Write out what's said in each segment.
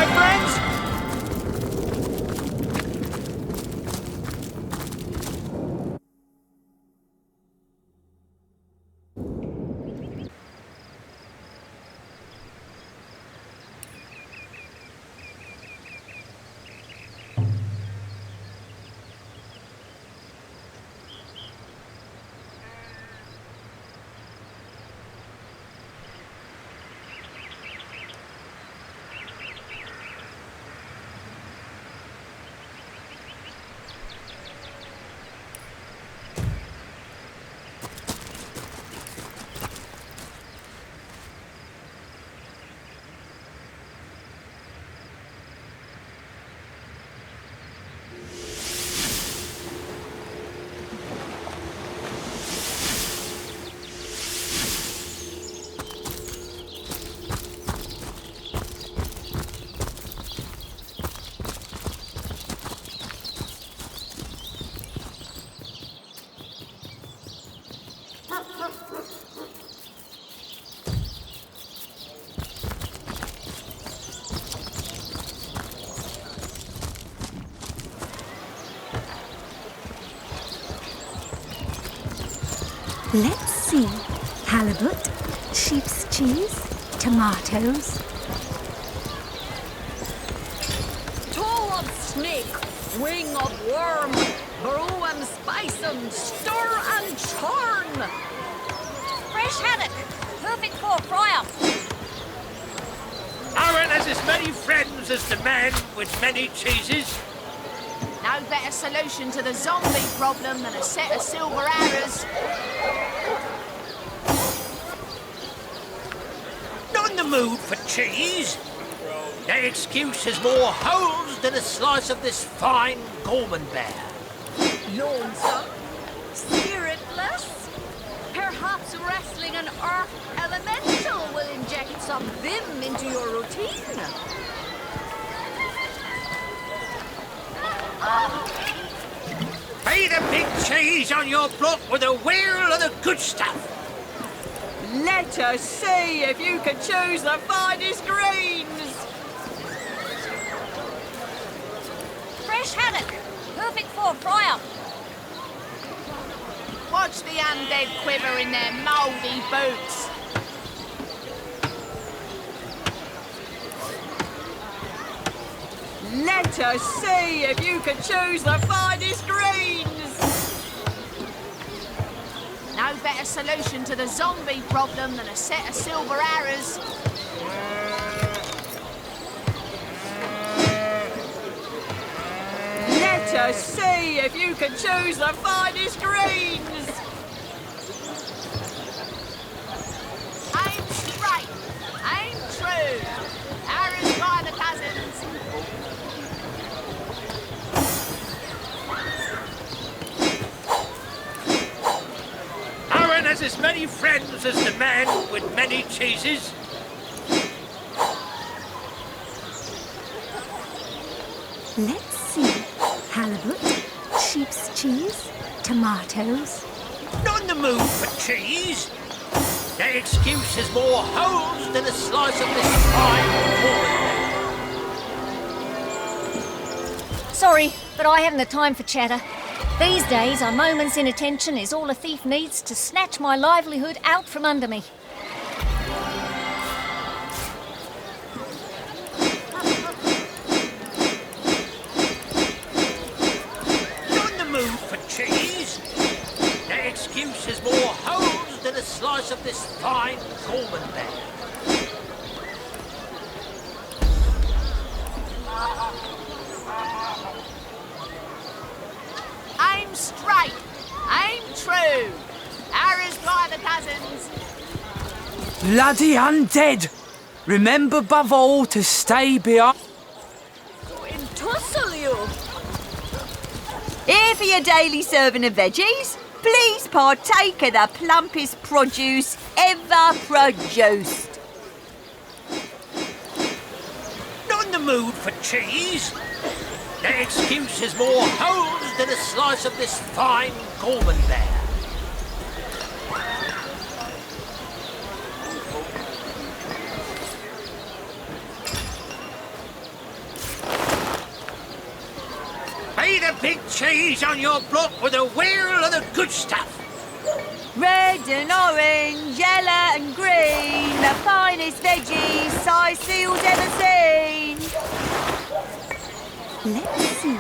my friends! Let's see. Halibut, sheep's cheese, tomatoes. Toe of snake, wing of worm, brew and spice and stir and churn. Fresh haddock, perfect for a fry-up. Aaron has as many friends as the man with many cheeses. No better solution to the zombie problem than a set of silver arrows. Not in the mood for cheese. The excuse has more holes than a slice of this fine Gorman bear. Lonesome? Spiritless? Perhaps wrestling an earth elemental will inject some vim into your routine. Be the big cheese on your block with a wheel of the good stuff. Let us see if you can choose the finest greens. Fresh haddock, perfect for a fry-up. Watch the undead quiver in their mouldy boots. Let us see if you can choose the finest greens. No better solution to the zombie problem than a set of silver arrows. Let us see if you can choose the finest greens. Aim straight, aim true. Arrows by the dozens. Aaron has as many friends as the man with many cheeses. Let's see. Halibut, sheep's cheese, tomatoes. Not in the mood for cheese. The excuse has more holes than a slice of this fine Gorman. Sorry, but I haven't the time for chatter. These days, a moment's inattention is all a thief needs to snatch my livelihood out from under me. Not in the mood for cheese. The excuse has more holes than a slice of this fine Gorman bear. Aim straight, aim true. Arrows by the dozens. Bloody undead! Remember above all to stay behind. In tussle you. Here for your daily serving of veggies. Please partake of the plumpest produce ever produced. Not in the mood for cheese. The excuse has more holes than a slice of this fine Gorman bear. big cheese on your block with a wheel of the good stuff. Red and orange, yellow and green, the finest veggies size seals ever seen. Let's see.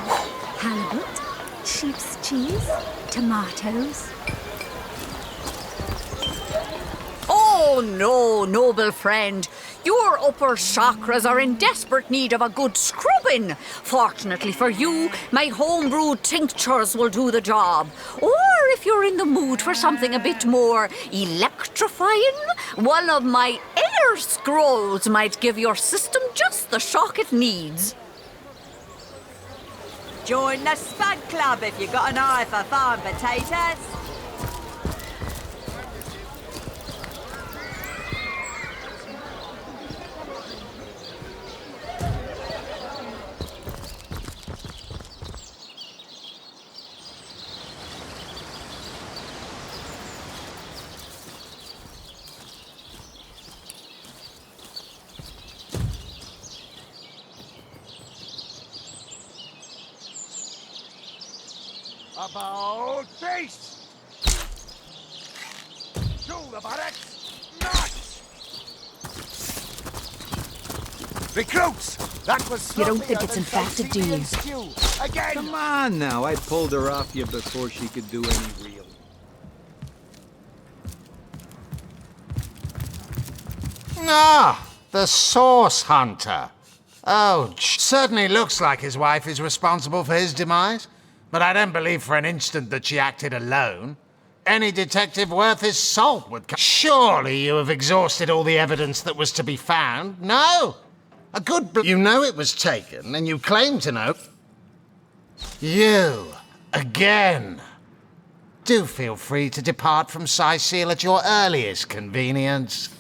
Halibut, sheep's cheese, tomatoes. Oh no, noble friend. Your upper chakras are in desperate need of a good scrubbing. Fortunately for you, my homebrewed tinctures will do the job. Or if you're in the mood for something a bit more electrifying, one of my air scrolls might give your system just the shock it needs. Join the Spud Club if you've got an eye for farm potatoes. About face! To the barracks! March! Recruits! That was You don't think it's infected, do you? Again! Come on now, I pulled her off you before she could do any real. Ah, the source hunter. Oh, certainly looks like his wife is responsible for his demise. But I don't believe for an instant that she acted alone. Any detective worth his salt would come. Surely you have exhausted all the evidence that was to be found? No. A good you know it was taken, and you claim to know. You, again. Do feel free to depart from Sicil at your earliest convenience.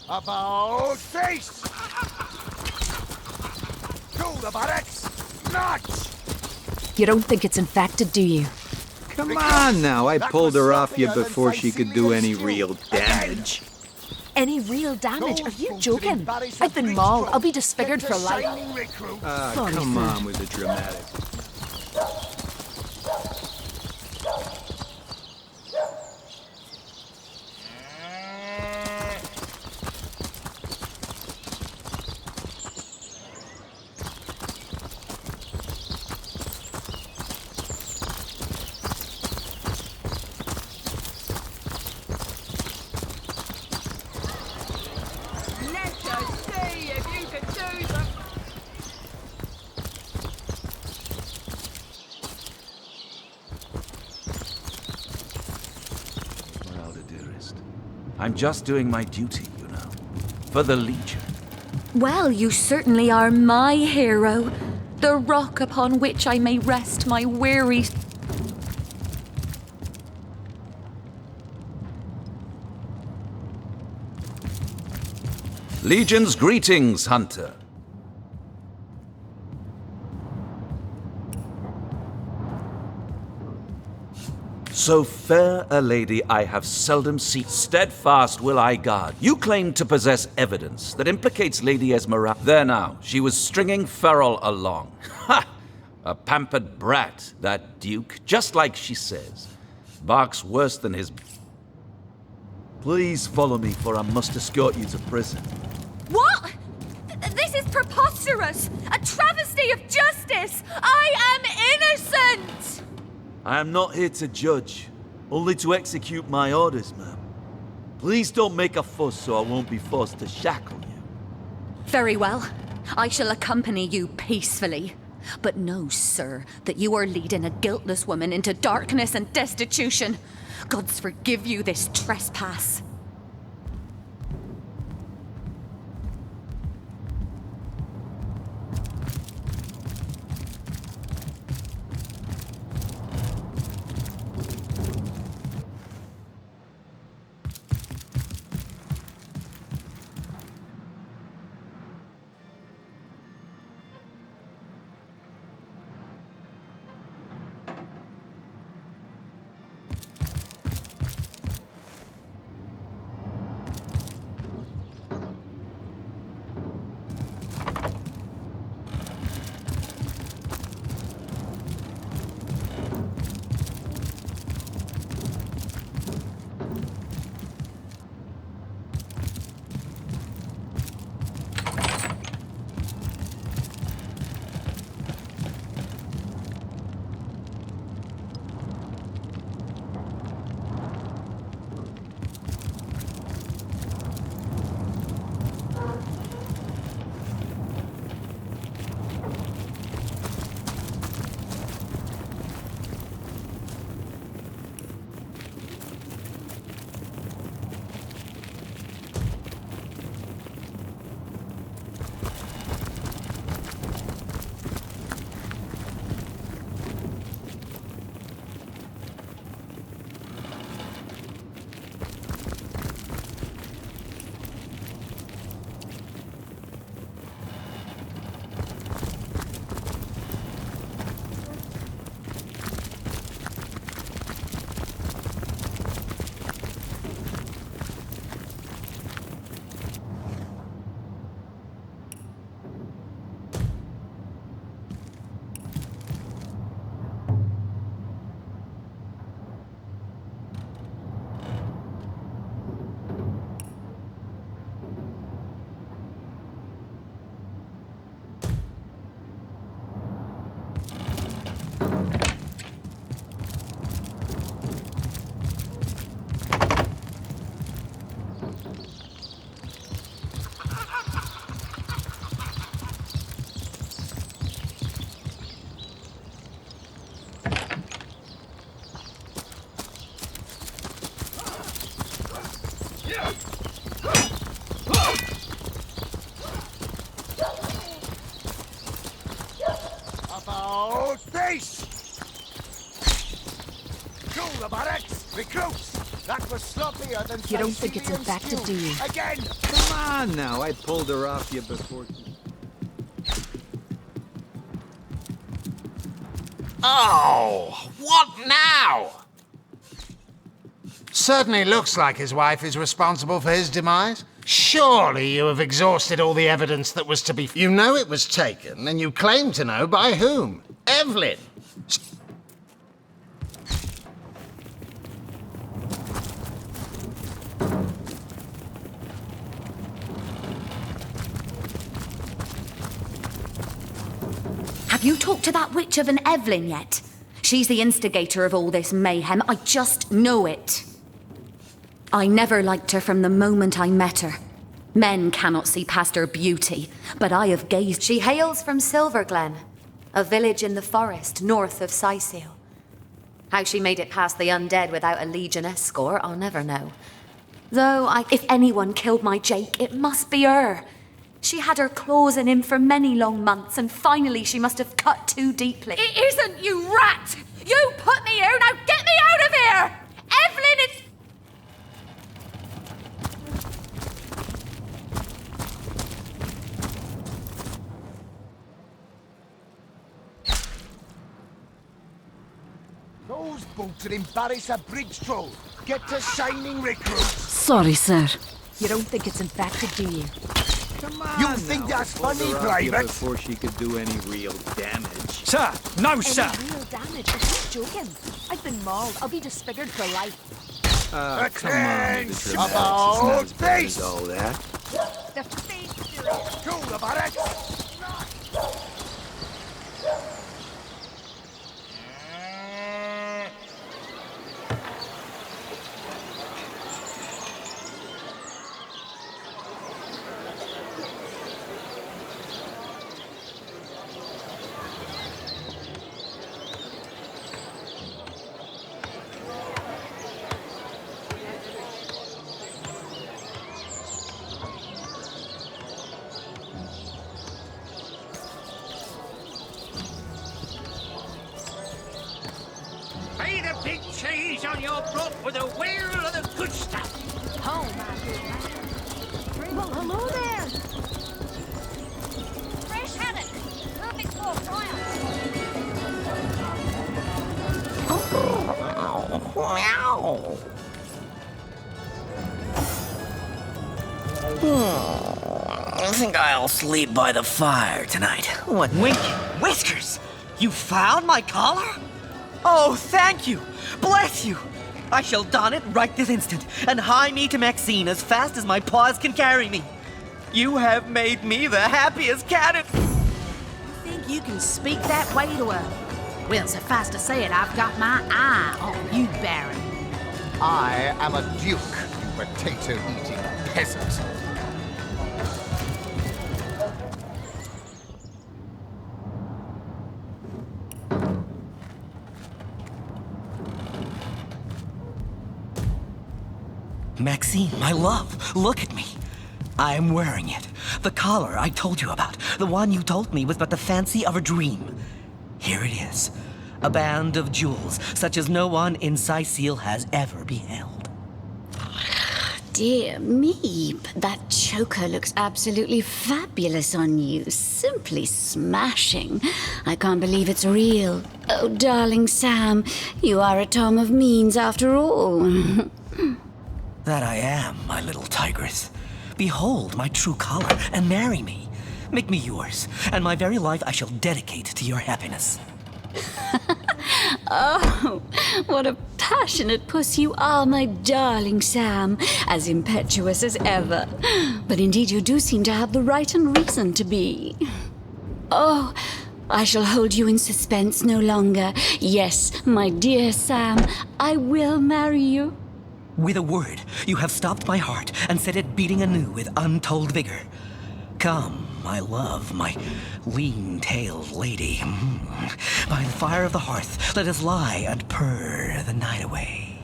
About face! To the barracks! March! You don't think it's infected, do you? Come on now, I pulled her off you before she could do any real damage. Any real damage? Are you joking? I've been mauled. I'll be disfigured for life. Come on with the dramatic. I'm just doing my duty, you know, for the Legion. Well, you certainly are my hero. The rock upon which I may rest my weary... Legion's greetings, Hunter. So fair a lady I have seldom seen. Steadfast will I guard. You claim to possess evidence that implicates Lady Esmeralda. There now, she was stringing Ferrol along. Ha! A pampered brat, that Duke, just like she says. Barks worse than his... Please follow me, for I must escort you to prison. What? This is preposterous! A travesty of justice! I am innocent! I am not here to judge, only to execute my orders, ma'am. Please don't make a fuss so I won't be forced to shackle you. Very well. I shall accompany you peacefully. But know, sir, that you are leading a guiltless woman into darkness and destitution. Gods forgive you this trespass. About face! Through the barracks! Recruits! That was sloppier than You don't think it's infected, do you? Again! Come on now, I pulled her off you before. Oh, what now? Certainly looks like his wife is responsible for his demise. Surely you have exhausted all the evidence that was to be... You know it was taken, and you claim to know by whom. Evelyn. Have you talked to that witch of an Evelyn yet? She's the instigator of all this mayhem. I just know it. I never liked her from the moment I met her. Men cannot see past her beauty, but I have gazed. She hails from Silverglen, a village in the forest north of Sisal. How she made it past the undead without a Legion escort, I'll never know. Though, if anyone killed my Jake, it must be her. She had her claws in him for many long months, and finally she must have cut too deeply. It isn't, you rat! You put me here, now get me out of here! Evelyn is... Those boats would embarrass a bridge troll. Get to shining recruits. Sorry, sir. You don't think it's infected, do you? Come on You think now, that's I pulled funny, her off you Private? before she could do any real damage. Sir, no, sir. Any real damage? I'm just joking. I've been mauled. I'll be disfigured for life. Come on, Attention! Mr. About Maddox, it's not as bad face! as all that. The face Pay the big cheese on your block with a wheel of the good stuff. Oh, my goodness. Well, hello there. Fresh haddock. Perfect for a fryer. I think I'll sleep by the fire tonight. What? Wink, Whiskers! You found my collar? Oh, thank you! Bless you! I shall don it right this instant and hie me to Maxine as fast as my paws can carry me. You have made me the happiest cat in... You think you can speak that way to her? Well, suffice to say it, I've got my eye on you, Baron. I am a duke, you potato-eating peasant. Maxine, my love, look at me. I am wearing it. The collar I told you about. The one you told me was but the fancy of a dream. Here it is. A band of jewels, such as no one in Sicile has ever beheld. Dear me, but that choker looks absolutely fabulous on you. Simply smashing. I can't believe it's real. Oh, darling Sam, you are a Tom of means after all. That I am, my little tigress. Behold my true collar and marry me. Make me yours, and my very life I shall dedicate to your happiness. Oh, what a passionate puss you are, my darling Sam. As impetuous as ever. But indeed you do seem to have the right and reason to be. Oh, I shall hold you in suspense no longer. Yes, my dear Sam, I will marry you. With a word, you have stopped my heart and set it beating anew with untold vigor. Come, my love, my lean-tailed lady. By the fire of the hearth, let us lie and purr the night away.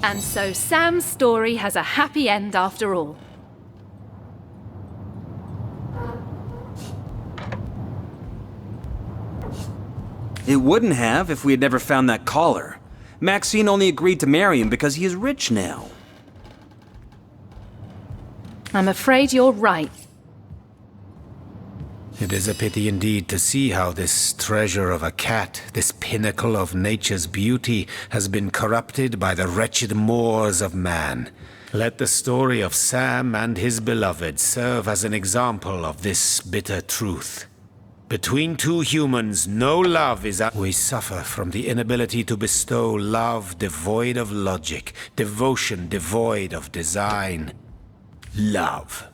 And so Sam's story has a happy end after all. It wouldn't have if we had never found that collar. Maxine only agreed to marry him because he is rich now. I'm afraid you're right. It is a pity indeed to see how this treasure of a cat, this pinnacle of nature's beauty, has been corrupted by the wretched mores of man. Let the story of Sam and his beloved serve as an example of this bitter truth. Between two humans, no love is up. We suffer from the inability to bestow love devoid of logic, devotion devoid of design. Love.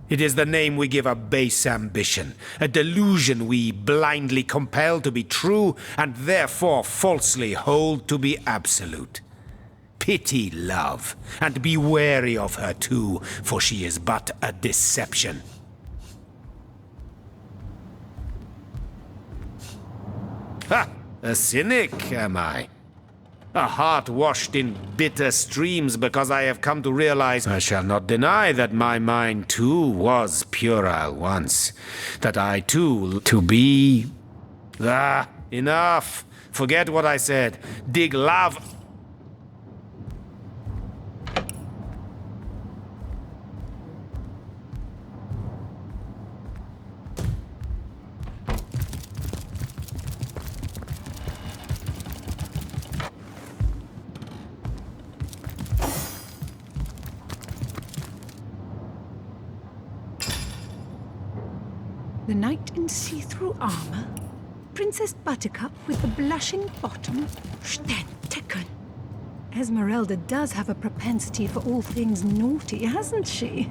It is the name we give a base ambition, a delusion we blindly compel to be true and therefore falsely hold to be absolute. Pity love, and be wary of her too, for she is but a deception. Ha! A cynic, am I? A heart washed in bitter streams because I have come to realize I shall not deny that my mind too was puerile once. That I too, to be... Ah, enough! Forget what I said. Dig love... The knight in see-through armor, Princess Buttercup with the blushing bottom, Sterntecken. Esmeralda does have a propensity for all things naughty, hasn't she?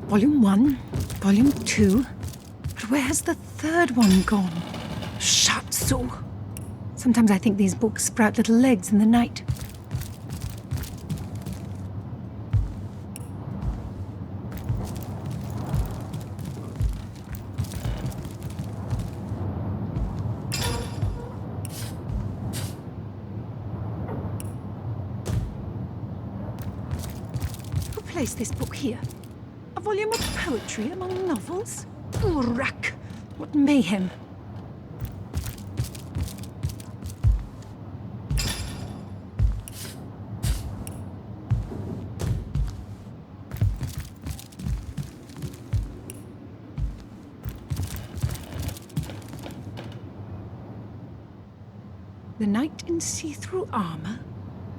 Volume 1, Volume 2. But where has the third one gone? Shatsu. Sometimes I think these books sprout little legs in the night. Who placed this book here? A volume of poetry among novels? Urak! What mayhem! The knight in see-through armor?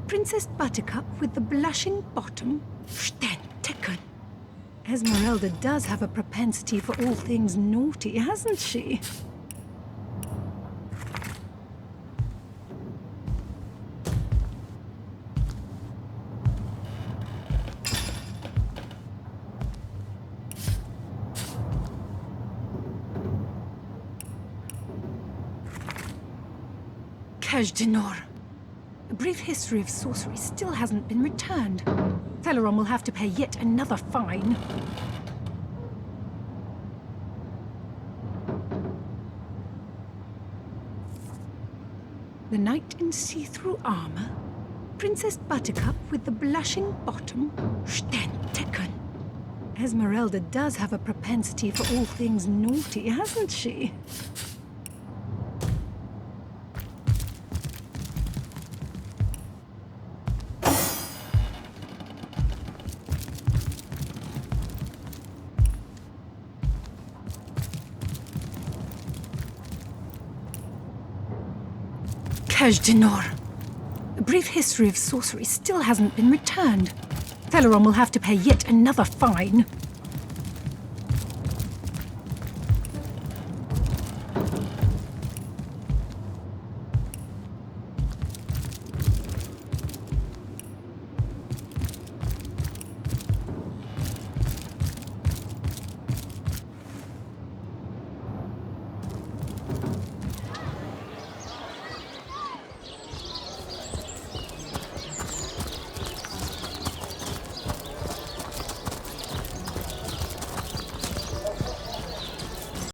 Princess Buttercup with the blushing bottom? Stentaken! Esmeralda does have a propensity for all things naughty, hasn't she? Kajdanor. A brief history of sorcery still hasn't been returned. Celeron will have to pay yet another fine. The knight in see-through armor? Princess Buttercup with the blushing bottom? Stentaken. Esmeralda does have a propensity for all things naughty, hasn't she? Kajdanor. A brief history of sorcery still hasn't been returned. Celeron will have to pay yet another fine.